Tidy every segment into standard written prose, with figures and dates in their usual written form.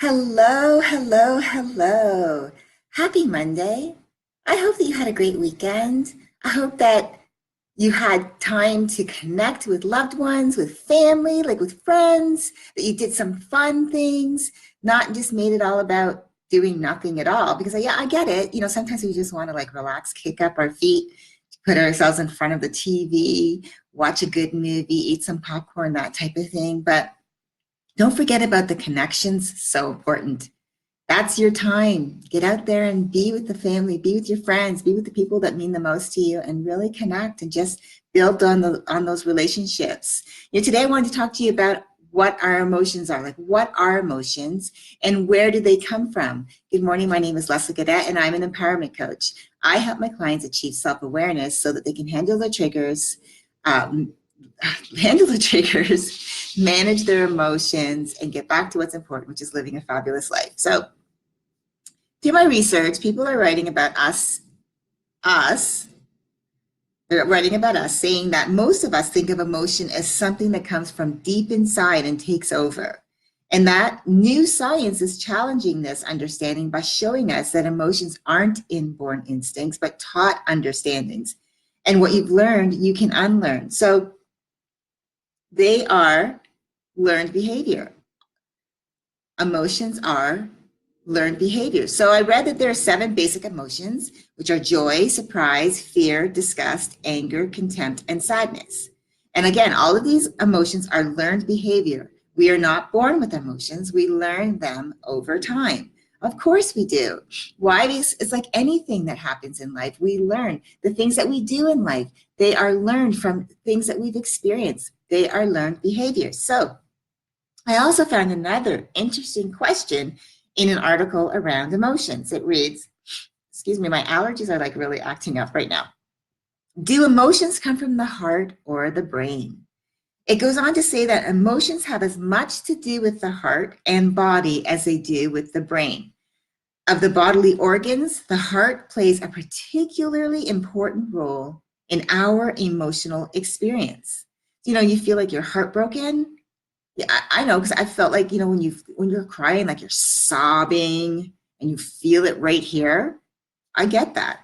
Hello, hello, hello. Happy Monday. I hope that you had a great weekend. I hope that you had time to connect with loved ones, with family, like with friends, that you did some fun things, not just made it all about doing nothing at all. Because yeah, I get it. Sometimes we just want to like relax, kick up our feet, put ourselves in front of the TV, watch a good movie, eat some popcorn, that type of thing. But don't forget about the connections, so important. That's your time. Get out there and be with the family, be with your friends, be with the people that mean the most to you, and really connect and just build on those relationships. Today I wanted to talk to you about what our emotions are. Like, what are emotions and where do they come from? Good morning. My name is Leslie Gadet, and I'm an empowerment coach. I help my clients achieve self-awareness so that they can um, handle the triggers, manage their emotions, and get back to what's important, which is living a fabulous life. So through my research, people are writing about us, they're writing about us, saying that most of us think of emotion as something that comes from deep inside and takes over. And that new science is challenging this understanding by showing us that emotions aren't inborn instincts, but taught understandings. And what you've learned, you can unlearn. So they are learned behavior. Emotions are learned behaviors. So I read that there are 7 basic emotions, which are joy, surprise, fear, disgust, anger, contempt, and sadness. And again, all of these emotions are learned behavior. We are not born with emotions. We learn them over time. Of course we do. Why? It's like anything that happens in life. We learn the things that we do in life. They are learned from things that we've experienced. They are learned behaviors. So I also found another interesting question in an article around emotions. It reads, excuse me, my allergies are like really acting up right now. Do emotions come from the heart or the brain? It goes on to say that emotions have as much to do with the heart and body as they do with the brain. Of the bodily organs, the heart plays a particularly important role in our emotional experience. You feel like you're heartbroken. Yeah, I know, because I felt like, when you're crying, like you're sobbing and you feel it right here. I get that.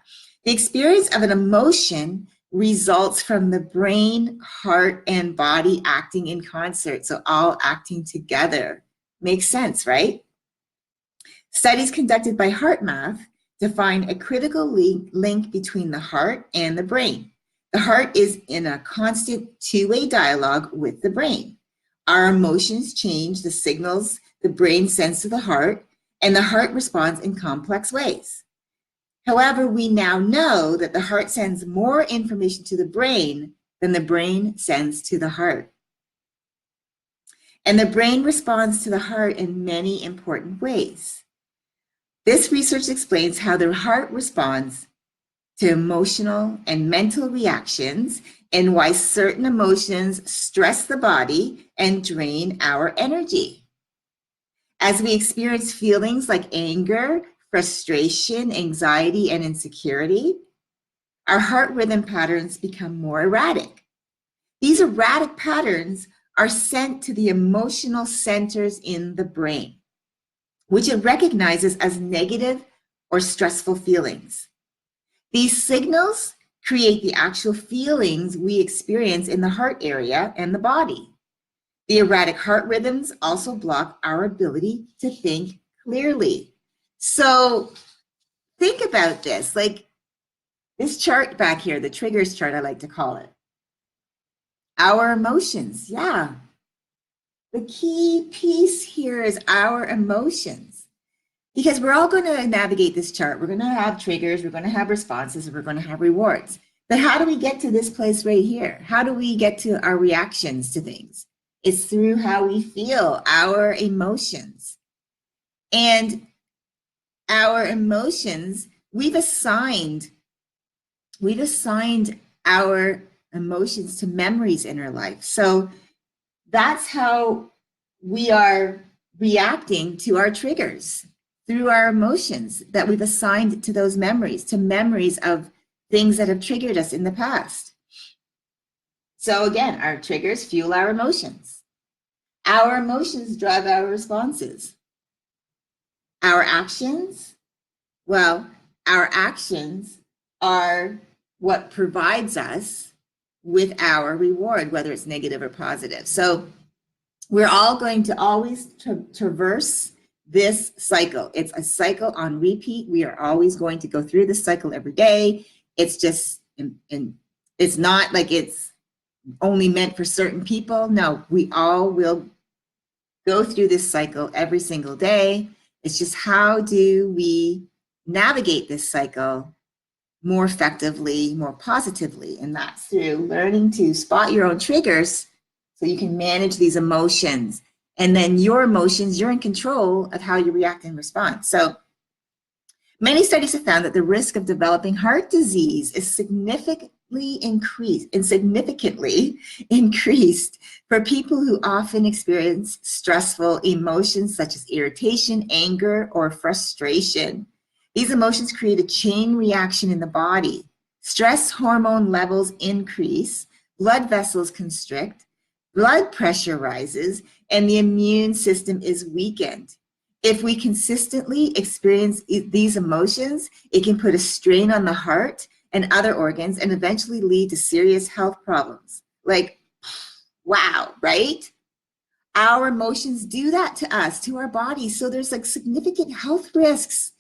The experience of an emotion results from the brain, heart, and body acting in concert. So all acting together. Makes sense, right? Studies conducted by HeartMath define a critical link between the heart and the brain. The heart is in a constant two-way dialogue with the brain. Our emotions change the signals the brain sends to the heart, and the heart responds in complex ways. However, we now know that the heart sends more information to the brain than the brain sends to the heart. And the brain responds to the heart in many important ways. This research explains how the heart responds to emotional and mental reactions and why certain emotions stress the body and drain our energy. As we experience feelings like anger, frustration, anxiety, and insecurity, our heart rhythm patterns become more erratic. These erratic patterns are sent to the emotional centers in the brain, which it recognizes as negative or stressful feelings. These signals create the actual feelings we experience in the heart area and the body. The erratic heart rhythms also block our ability to think clearly. So think about this, like this chart back here, the triggers chart, I like to call it. Our emotions, yeah. The key piece here is our emotions. Because we're all going to navigate this chart. We're going to have triggers, we're going to have responses, and we're going to have rewards. But how do we get to this place right here? How do we get to our reactions to things? It's through how we feel, our emotions. And our emotions, we've assigned our emotions to memories in our life. So that's how we are reacting to our triggers, through our emotions that we've assigned to those memories, to memories of things that have triggered us in the past. So again, our triggers fuel our emotions. Our emotions drive our responses. Our actions, well, our actions are what provides us with our reward, whether it's negative or positive. So we're all going to always traverse this cycle. It's a cycle on repeat. We are always going to go through this cycle every day. It's just, it's not like it's only meant for certain people. No, we all will go through this cycle every single day. It's just how do we navigate this cycle more effectively, more positively, and that's through learning to spot your own triggers so you can manage these emotions. And then your emotions, you're in control of how you react and respond. So many studies have found that the risk of developing heart disease is significantly increased for people who often experience stressful emotions such as irritation, anger, or frustration. These emotions create a chain reaction in the body. Stress hormone levels increase, blood vessels constrict, blood pressure rises, and the immune system is weakened. If we consistently experience these emotions, it can put a strain on the heart and other organs and eventually lead to serious health problems. Like, wow, right? Our emotions do that to us, to our bodies. So there's like significant health risks.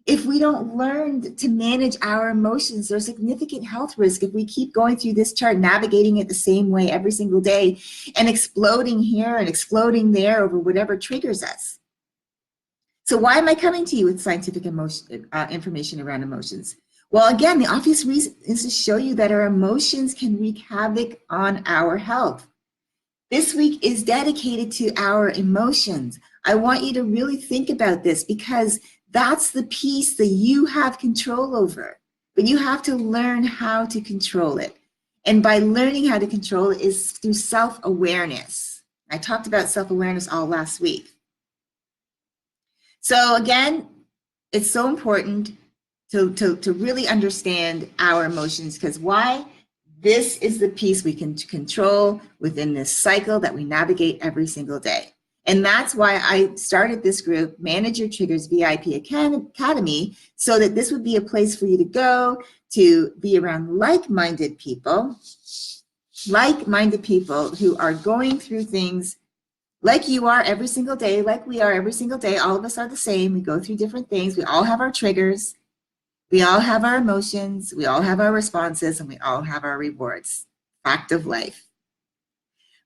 If we don't learn to manage our emotions, there's significant health risk if we keep going through this chart, navigating it the same way every single day and exploding here and exploding there over whatever triggers us. So why am I coming to you with scientific information around emotions? Well, again, the obvious reason is to show you that our emotions can wreak havoc on our health. This week is dedicated to our emotions. I want you to really think about this because that's the piece that you have control over, but you have to learn how to control it. And by learning how to control it is through self-awareness. I talked about self-awareness all last week. So again, it's so important to really understand our emotions because why? This is the piece we can control within this cycle that we navigate every single day. And that's why I started this group, Manage Your Triggers VIP Academy, so that this would be a place for you to go to be around like-minded people who are going through things like you are every single day, like we are every single day. All of us are the same. We go through different things. We all have our triggers. We all have our emotions. We all have our responses, and we all have our rewards. Fact of life.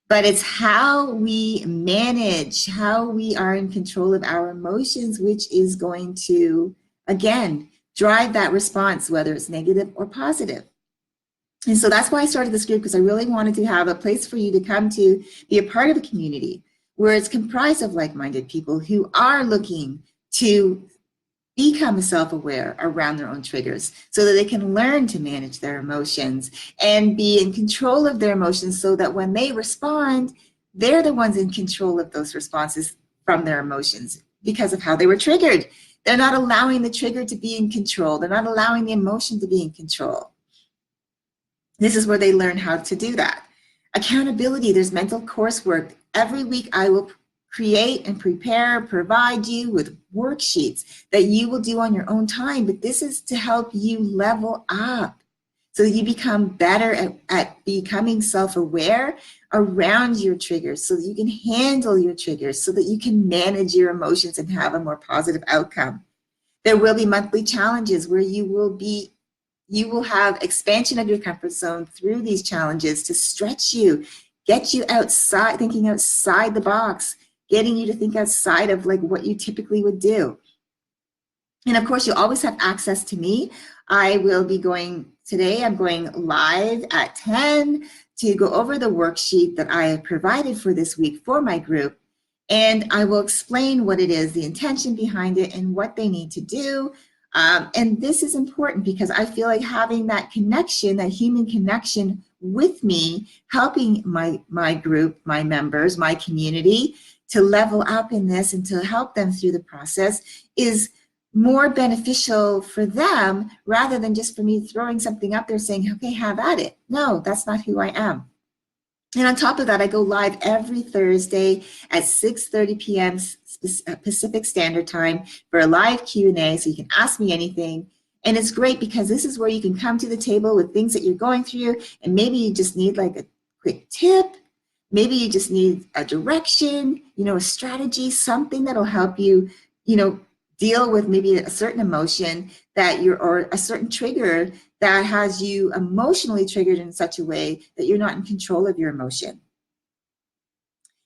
But it's how we manage, how we are in control of our emotions, which is going to, again, drive that response, whether it's negative or positive. And so that's why I started this group, because I really wanted to have a place for you to come to be a part of a community where it's comprised of like-minded people who are looking to become self-aware around their own triggers so that they can learn to manage their emotions and be in control of their emotions so that when they respond, they're the ones in control of those responses from their emotions because of how they were triggered. They're not allowing the trigger to be in control. They're not allowing the emotion to be in control. This is where they learn how to do that. Accountability, there's mental coursework. Every week I will create and provide you with worksheets that you will do on your own time, but this is to help you level up so that you become better at becoming self-aware around your triggers so that you can handle your triggers, so that you can manage your emotions and have a more positive outcome. There will be monthly challenges where you will have expansion of your comfort zone through these challenges to stretch you, get you outside, thinking outside the box, getting you to think outside of like what you typically would do. And of course, you always have access to me. I will be today I'm going live at 10 to go over the worksheet that I have provided for this week for my group. And I will explain what it is, the intention behind it, and what they need to do. And this is important because I feel like having that connection, that human connection with me, helping my group, my members, my community to level up in this and to help them through the process is more beneficial for them rather than just for me throwing something up there saying, okay, have at it. No, that's not who I am. And on top of that, I go live every Thursday at 6:30 p.m. Pacific Standard Time for a live Q&A, so you can ask me anything. And it's great because this is where you can come to the table with things that you're going through, and maybe you just need like a quick tip. Maybe you just need a direction, a strategy, something that'll help you, deal with maybe a certain emotion or a certain trigger that has you emotionally triggered in such a way that you're not in control of your emotion.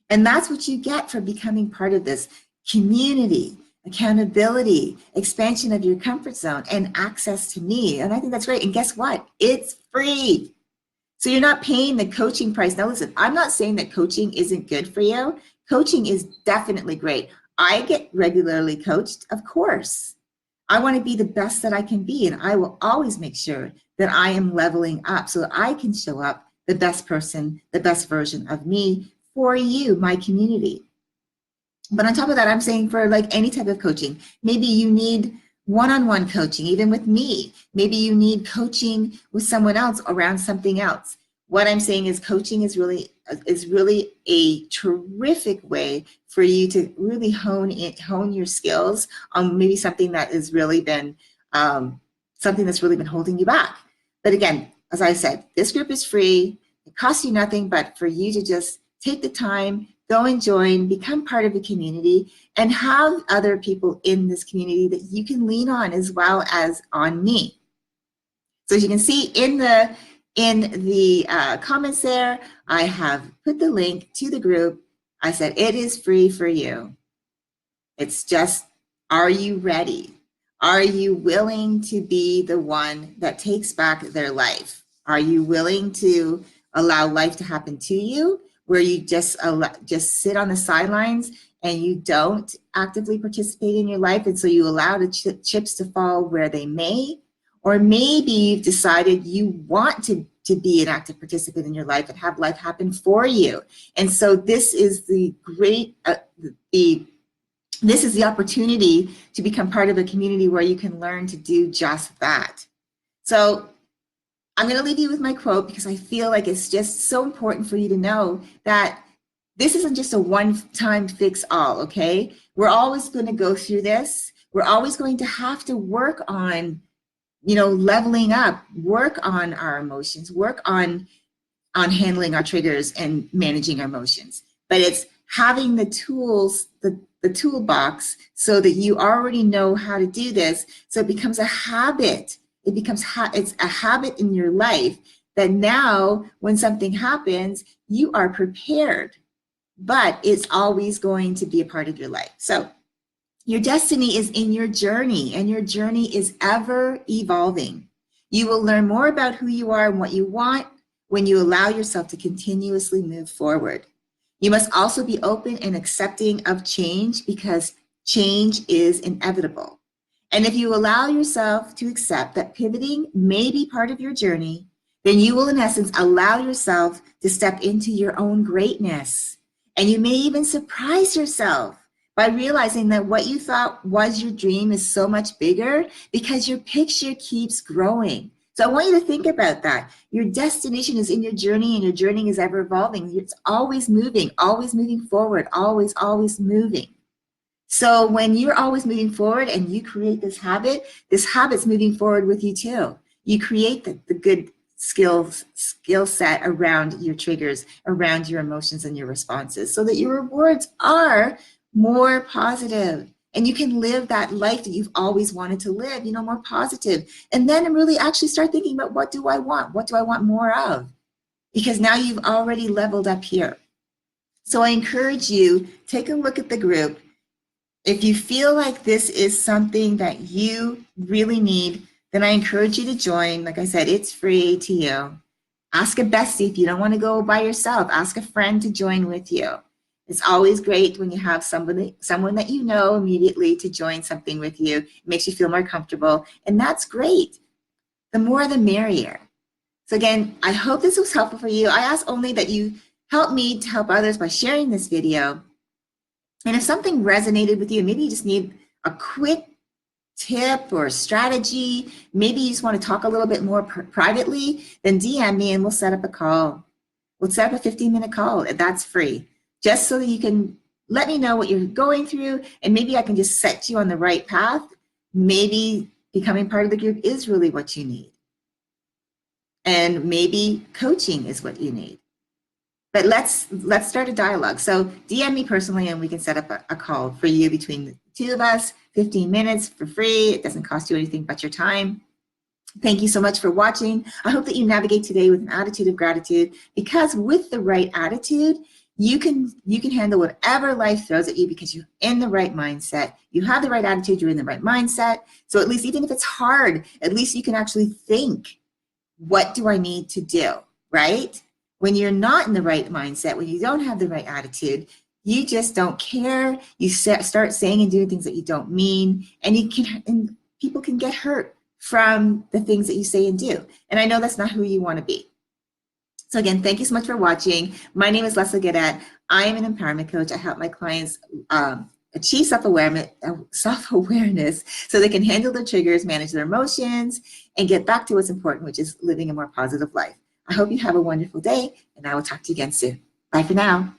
And that's what you get from becoming part of this community, accountability, expansion of your comfort zone, and access to me. And I think that's great. And guess what? It's free. So you're not paying the coaching price. Now listen, I'm not saying that coaching isn't good for you. Coaching is definitely great. I get regularly coached, of course. I want to be the best that I can be, and I will always make sure that I am leveling up so that I can show up the best person, the best version of me for you, my community. But on top of that, I'm saying for like any type of coaching, maybe you need one-on-one coaching, even with me. Maybe you need coaching with someone else around something else. What I'm saying is coaching is really a terrific way for you to really hone your skills on maybe something that has really been holding you back. But again, as I said, this group is free. It costs you nothing but for you to just take the time, go and join, become part of a community, and have other people in this community that you can lean on as well as on me. So as you can see in the comments there, I have put the link to the group. I said it is free for you. It's just, are you ready? Are you willing to be the one that takes back their life? Are you willing to allow life to happen to you, where you just sit on the sidelines and you don't actively participate in your life, and so you allow the chips to fall where they may? Or maybe you've decided you want to be an active participant in your life and have life happen for you. And so this is the this is the opportunity to become part of a community where you can learn to do just that. So I'm going to leave you with my quote because I feel like it's just so important for you to know that this isn't just a one-time fix all, okay? We're always going to go through this. We're always going to have to work on, leveling up, work on our emotions, work on handling our triggers and managing our emotions. But it's having the tools, the toolbox, so that you already know how to do this, so it becomes a habit. It's a habit in your life that now when something happens, you are prepared, but it's always going to be a part of your life. So your destiny is in your journey, and your journey is ever evolving. You will learn more about who you are and what you want when you allow yourself to continuously move forward. You must also be open and accepting of change, because change is inevitable. And if you allow yourself to accept that pivoting may be part of your journey, then you will in essence allow yourself to step into your own greatness. And you may even surprise yourself by realizing that what you thought was your dream is so much bigger, because your picture keeps growing. So I want you to think about that. Your destination is in your journey, and your journey is ever evolving. It's always moving forward, always moving. So when you're always moving forward and you create this habit's moving forward with you too. You create the good skill set around your triggers, around your emotions and your responses, so that your rewards are more positive, and you can live that life that you've always wanted to live, more positive. And then really actually start thinking about, what do I want? What do I want more of? Because now you've already leveled up here. So I encourage you, take a look at the group. If you feel like this is something that you really need, then I encourage you to join. Like I said, it's free to you. Ask a bestie if you don't want to go by yourself. Ask a friend to join with you. It's always great when you have someone that you know immediately to join something with you. It makes you feel more comfortable, and that's great. The more the merrier. So again, I hope this was helpful for you. I ask only that you help me to help others by sharing this video. And if something resonated with you, maybe you just need a quick tip or strategy, maybe you just want to talk a little bit more privately, then DM me and we'll set up a call. we'll set up a 15-minute call, and that's free, just so that you can let me know what you're going through, and maybe I can just set you on the right path. Maybe becoming part of the group is really what you need. And maybe coaching is what you need. But let's start a dialogue. So DM me personally, and we can set up a call for you between the two of us, 15 minutes for free. It doesn't cost you anything but your time. Thank you so much for watching. I hope that you navigate today with an attitude of gratitude, because with the right attitude, you can handle whatever life throws at you, because you're in the right mindset. You have the right attitude, you're in the right mindset. So at least, even if it's hard, at least you can actually think, what do I need to do, right? When you're not in the right mindset, when you don't have the right attitude, you just don't care. You start saying and doing things that you don't mean, and people can get hurt from the things that you say and do. And I know that's not who you want to be. So again, thank you so much for watching. My name is Leslie Gadet. I am an empowerment coach. I help my clients achieve self-awareness so they can handle their triggers, manage their emotions, and get back to what's important, which is living a more positive life. I hope you have a wonderful day, and I will talk to you again soon. Bye for now.